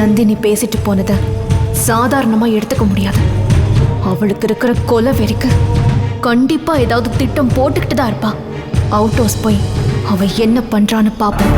நந்தினி பேசிட்டு போனத சாதாரணமா எடுத்துக்க முடியாது. அவளுக்கு இருக்கிற கொலை வெறிக்கு கண்டிப்பா ஏதாவது திட்டம் போட்டுக்கிட்டு தான் இருப்பா. அவுட் ஹவுஸ் போய் அவ என்ன பண்றான்னு பாப்போம்.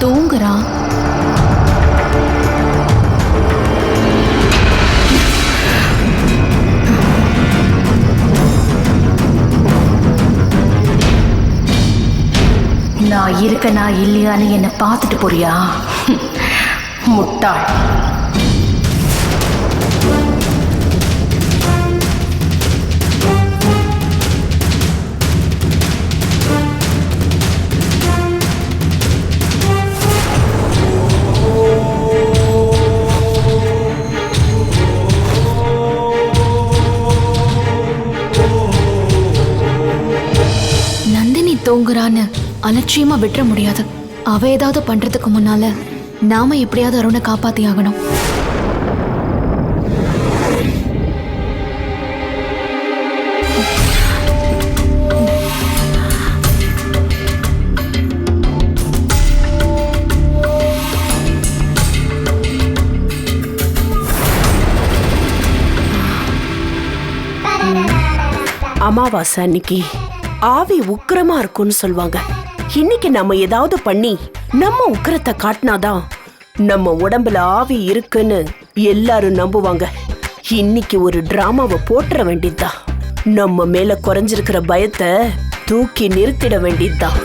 தூங்குறா. நான் இருக்கனா இல்லையான்னு என்ன பார்த்துட்டு போறியா? முட்டாள். தூங்குறான்னு அலட்சியமா விட்டுற முடியாது. அவ ஏதாவது பண்றதுக்கு முன்னால நாம எப்படியாவது அருணை காப்பாத்தி ஆகணும். அமாவாசை அன்னைக்கு ஆவி உக்கிரமா இருக்கும்னு சொல்லுவாங்க. இன்னைக்கு நம்ம ஏதாவது பண்ணி நம்ம உக்கிரத்தை காட்டினாதான் நம்ம உடம்புல ஆவி இருக்குன்னு எல்லாரும் நம்புவாங்க. இன்னைக்கு ஒரு டிராமாவை போட்டுற வேண்டியதுதான். நம்ம மேல குறைஞ்சிருக்கிற பயத்தை தூக்கி நிறுத்திட வேண்டியதுதான்.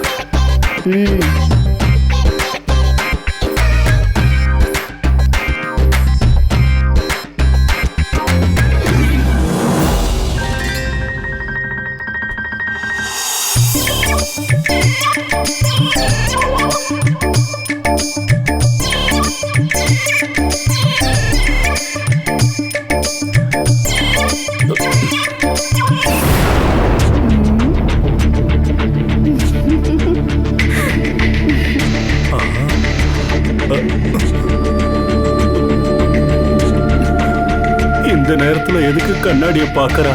இந்த நேரத்துல எதுக்கு கண்ணாடிய பாக்குறா?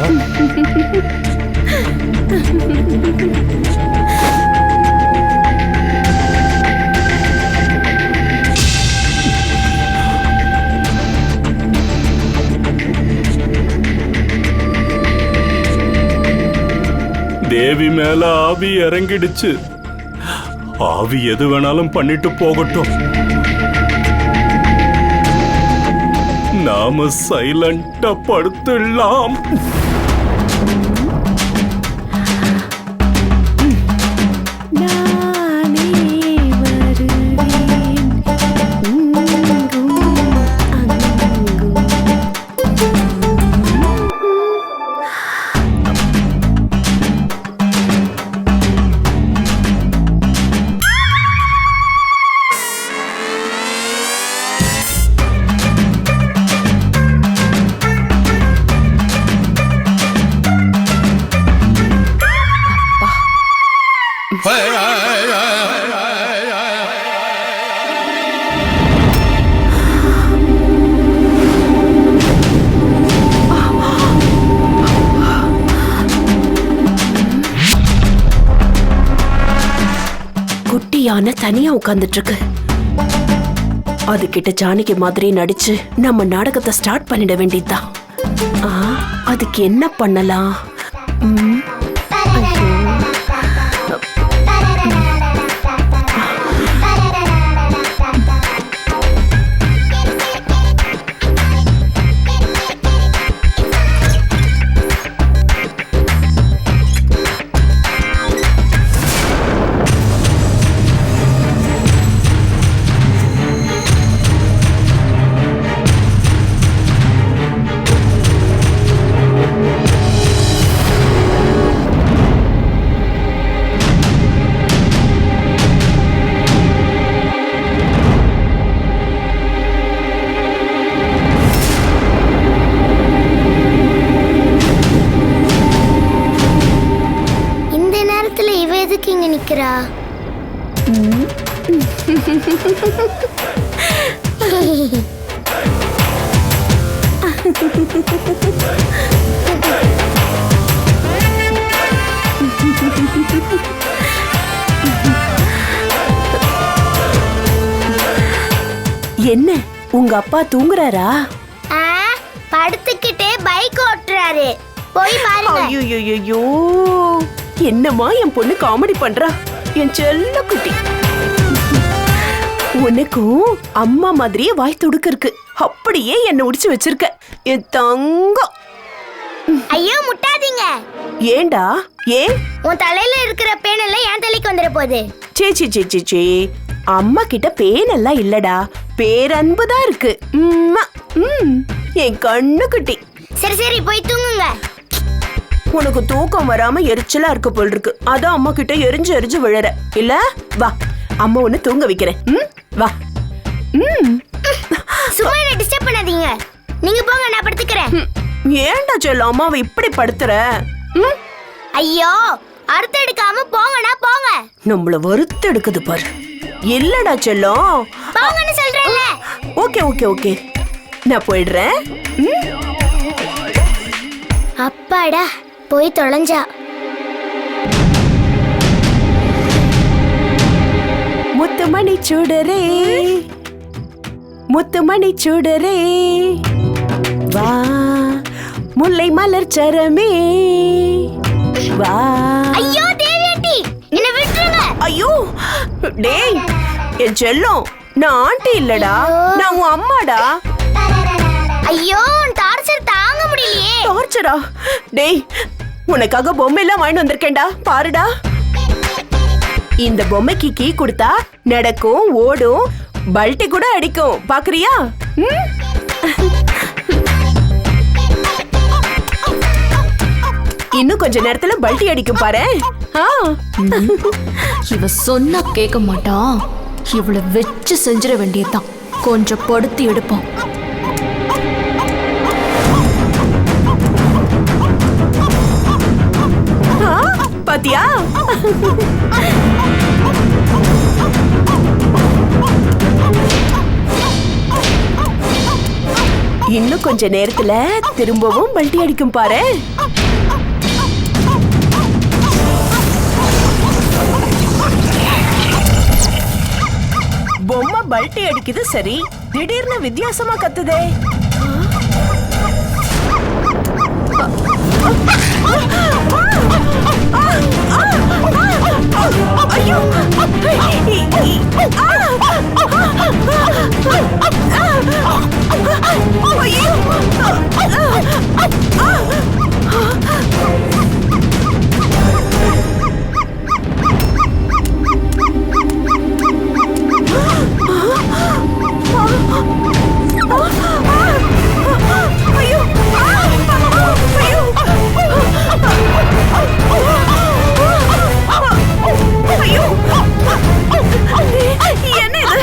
தேவி மேல ஆவி இறங்கிடுச்சு. ஆவி எது வேணாலும் பண்ணிட்டு போகட்டும். நாம சைலண்டா படுத்துடலாம். யானை தனியா உட்கார்ந்துட்டு இருக்கு. அதுகிட்ட ஜானகி மாதிரி நடிச்சு நம்ம நாடகத்தை ஸ்டார்ட் பண்ணிட வேண்டியதுதான். அதுக்கு என்ன பண்ணலாம்? என்ன உங்க அப்பா தூங்குறாரா? படுத்துக்கிட்டே பைக் ஓட்டுறாரு, போய் பாருங்க. ஐயோ, என்னம்மா என் பொண்ணு காமெடி பண்றா, என் செல்ல குட்டி. உனக்கும் அம்மா மாதிரியே வாய் துடுக்கு இருக்கு, அப்படியே என்ன உடிச்சு வச்சிருக்க என் தங்கம். ஐயோ முட்டாதீங்க. ஏண்டா? ஏன்? உன் தலையில இருக்கிற பேன் எல்லாம் என் தலைக்கு வந்துட போகுது. சே அம்மா கிட்ட பேன் எல்லாம் இல்லடா, பேரன்பு தான் இருக்கு. என் கண்ணு குட்டி. சரி போய் தூங்குங்க. உனக்கு தூக்கம் வராம எரிச்சலா இருக்க போல் இருக்கு, அதான் அம்மா கிட்ட எரிஞ்சு விழற இல்ல. வா, அம்மா உன்னை தூங்க வைக்கிறேன். வா. சும்மா என்ன டிஸ்டர்ப் பண்ணாதீங்க, நீங்க போங்க, நான் படுத்துக்கிறேன். ஏன்டா செல்லம் அம்மாவை இப்படி படுத்துற? ஐயோ, அறுத்து எடுக்காம போங்கண்ணா, போங்க. நம்மள வறுத்து எடுக்குது பாரு. இல்லடா செல்லம், போங்கன்னு சொல்றேன்ல. ஓகே நான் போயிடுறேன். அப்பாடா, போய் தொலைஞ்சா. முத்துமணி சூடரே வா, முல்லை மலர் சரமே வா. ஐயோ தேவியாண்டி, என்ன விட்டுருங்க. ஐயோ டேய் என் செல்லம், நான் ஆண்டி இல்லடா, நான் உன் அம்மாடா. ஐயோ, டார்ச்சர் தாங்க முடியலையே. டார்ச்சரா? டேய், உனக்காக பொம்மை எல்லாம் வாங்கி வந்திருக்கேன்டா, பாருடா. இந்த பொம்மைக்கு கீ கொடுத்தா நடக்கும், ஓடும், பல்ட்டி கூட அடிக்கும், பாக்குறியா? இன்னும் கொஞ்ச நேரத்துல பல்ட்டி அடிக்கும் பாரு. இவ சொன்னா கேட்க மாட்டா, இவளை வச்சு செஞ்சிட வேண்டியதுதான். கொஞ்சம் படுத்தி எடுப்போம். பாத்தியா? இன்னும் கொஞ்ச நேரத்துல திரும்பவும் பல்ட்டி அடிக்கும் பாரு. பொம்மை பல்ட்டி அடிக்குது சரி, திடீர்னு வித்தியாசமா கத்துதே. ஐயோ, என்ன இது?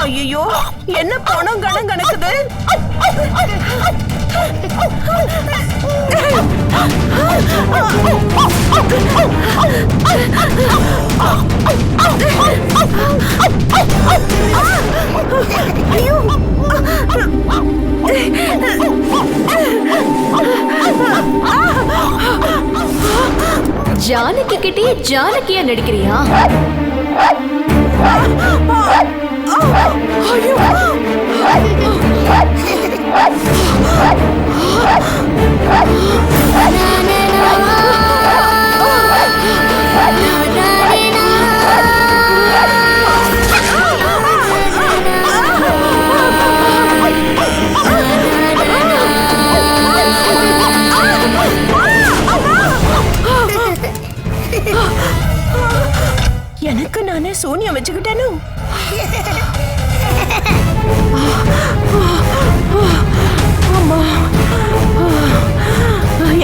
ஐயோ, ஐயோ, என்ன பணம் கணம் கணக்குது. ஐயோ, ஜானகி கிட்டே ஜானகியா நடிக்கிறியா? எனக்கு நானே சூனியம் வச்சுக்கிட்டேனோ?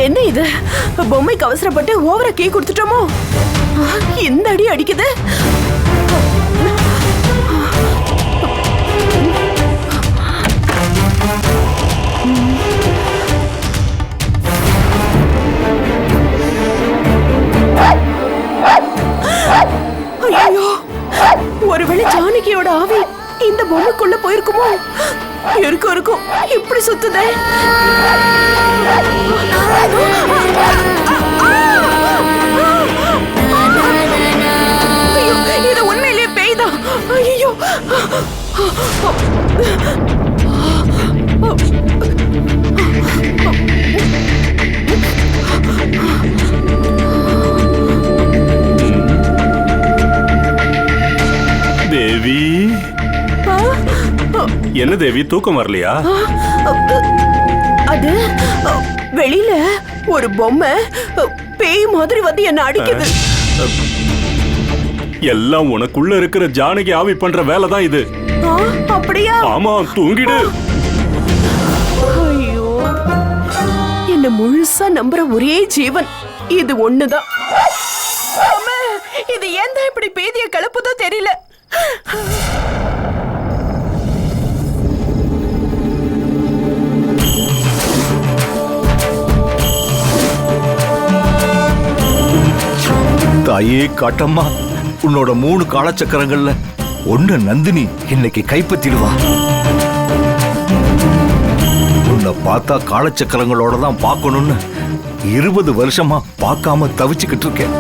என்ன இது? பொம்மைக்கு அவசரப்பட்டு ஓவரா கீ கொடுத்துட்டோமோ? இந்த அடி அடிக்குது. ஐயோ, ஒருவேளை ஜானகியோட ஆவி இந்த பொம்மைக்குள்ள போயிருக்குமோ? இருக்கும் இப்படி சுத்துதே. இது உண்மையிலேயே பேய்தான். ஐயோ, தேவி, என்ன தேவி, தூக்கம் வரலையா? அது வெளியில ஒரு பொம்மை பேய் மாதிரி வந்து என்ன அடிக்குது. எல்லாம் உனக்குள்ள இருக்கிற ஜானகி ஆவி பண்ற வேலை தான் இது. அப்படியா? ஆமா, தூங்கிடு. ஐயோ, என்ன முழுசா நம்புற ஒரே ஜீவன் இது ஒண்ணுதான். அம்மா, இது ஏன் தான் இப்படி பேதிய கலப்புதோ தெரியல. தாயே காட்டம்மா, உன்னோட 3 காலச்சக்கரங்கள்ல ஒண்ணு நந்தினி இன்னைக்கு கைப்பற்றிடுவா. உன்னை பார்த்தா காலச்சக்கரங்களோட தான் பார்க்கணும்னு 20 வருஷமா பார்க்காம தவிச்சுக்கிட்டு இருக்கேன்.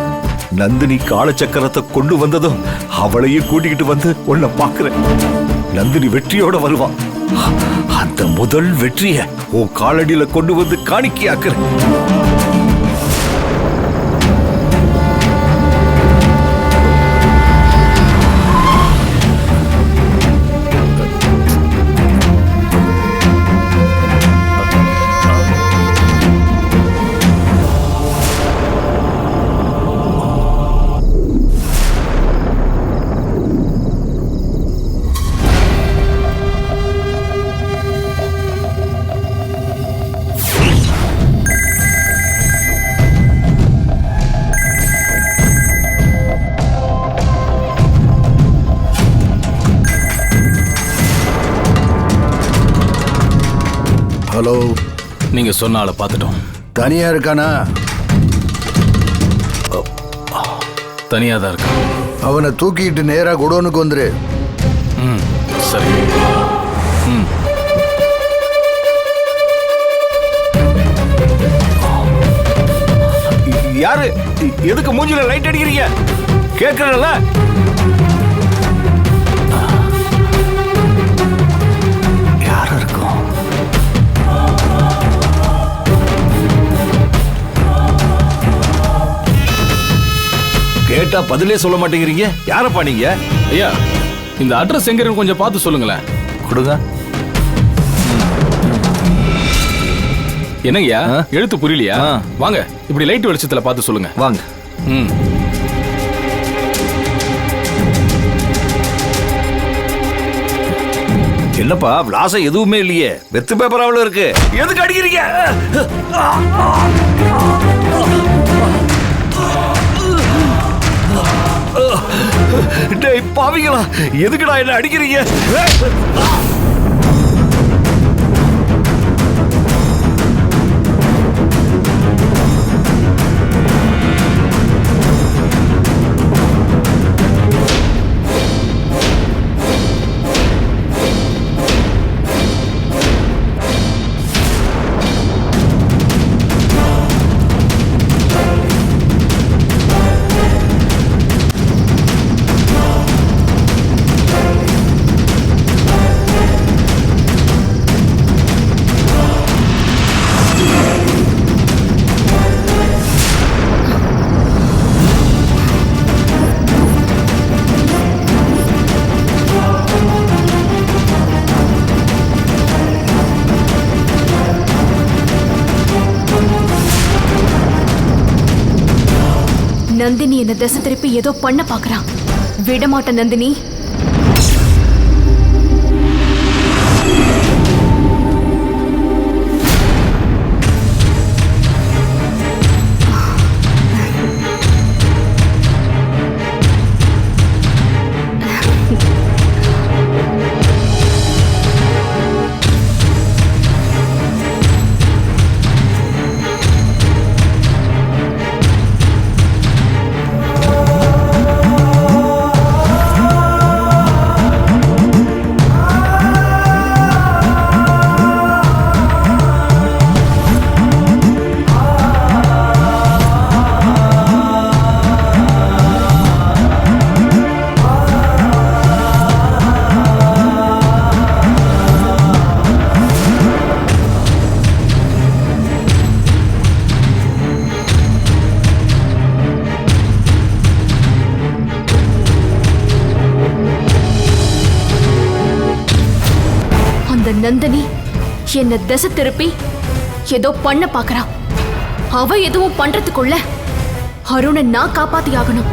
நந்தினி காலச்சக்கரத்தை கொண்டு வந்ததும் அவளையும் கூட்டிக்கிட்டு வந்து உன்னை பார்க்கிறேன். நந்தினி வெற்றியோட வருவா. அந்த முதல் வெற்றிய உன் காலடியில கொண்டு வந்து காணிக்கையாக்குறேன். ஹலோ, நீங்க சொன்ன ஆளை பார்த்துட்டோம். தனியா இருக்கானா? தனியா தான் இருக்கான். அவனை தூக்கிட்டு நேரா குடோனுக்கு வந்துரு. ம், சரி. ம். யாரு? எதுக்கு மூஞ்சில லைட் அடிக்கிறீங்க? கேட்கறல? யாரா இருக்கும்? கேட்டா பதிலே சொல்ல மாட்டேங்கிறீங்க. யாரப்பா நீங்க? ஐயா, இந்த அட்ரஸ் எங்க இருக்கு கொஞ்சம் பார்த்து சொல்லுங்களேன். கொடுங்க. என்னங்கய்யா, எழுத்து புரியலையா? வாங்க, இப்படி லைட் வெளிச்சத்துல பார்த்து சொல்லுங்க. வாங்க. ம். என்னப்பா விலாசம் எதுவுமே இல்லையே, வெத்து பேப்பராவில் இருக்கு. எதுக்கு அடிக்கிறீங்க? டேய் பாவிங்களா, எதுக்குடா என்ன அடிக்கிறீங்க? நந்தினி என்ன திசை திருப்பி ஏதோ பண்ண பாக்குறான். விடமாட்ட நந்தினி. நந்தினி என்ன திசை திருப்பி ஏதோ பண்ண பாக்குறா. அவ எதுவும் பண்றதுக்குள்ள அருணை நான் காப்பாத்தி ஆகணும்.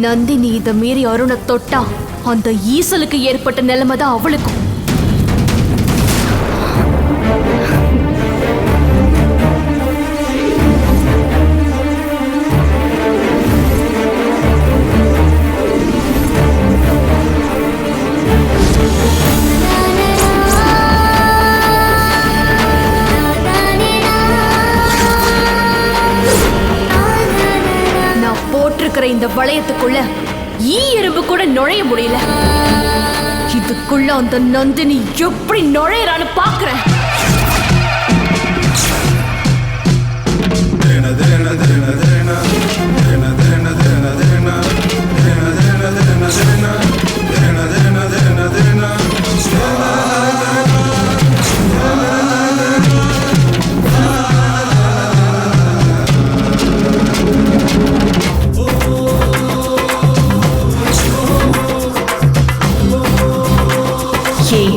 நந்தினி இத மீறி அருணை தொட்டா அந்த ஈசலுக்கு ஏற்பட்ட நிலைமை தான் அவளுக்கும். இந்த வளையத்துக்குள்ள ஈ எறும்பு கூட நுழைய முடியல. இதுக்குள்ள அந்த நந்தினி எப்படி நுழையறான்னு பாக்குறேன்.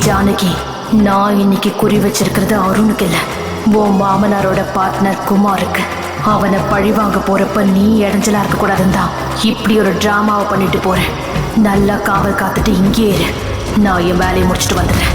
ஜானகி, நான் இன்னைக்கு குறி வச்சிருக்கிறது அருணுக்கு இல்ல, உன் மாமனாரோட பார்ட்னர் குமாருக்கு. அவனை பழிவாங்க போறப்ப நீ இடைஞ்சலா இருக்க கூடாதுன்னு தான் இப்படி ஒரு டிராமாவை பண்ணிட்டு போறேன். நல்லா காவல் காத்துட்டு இங்கே இரு, நான் என் வேலையை முடிச்சுட்டு வந்துடுறேன்.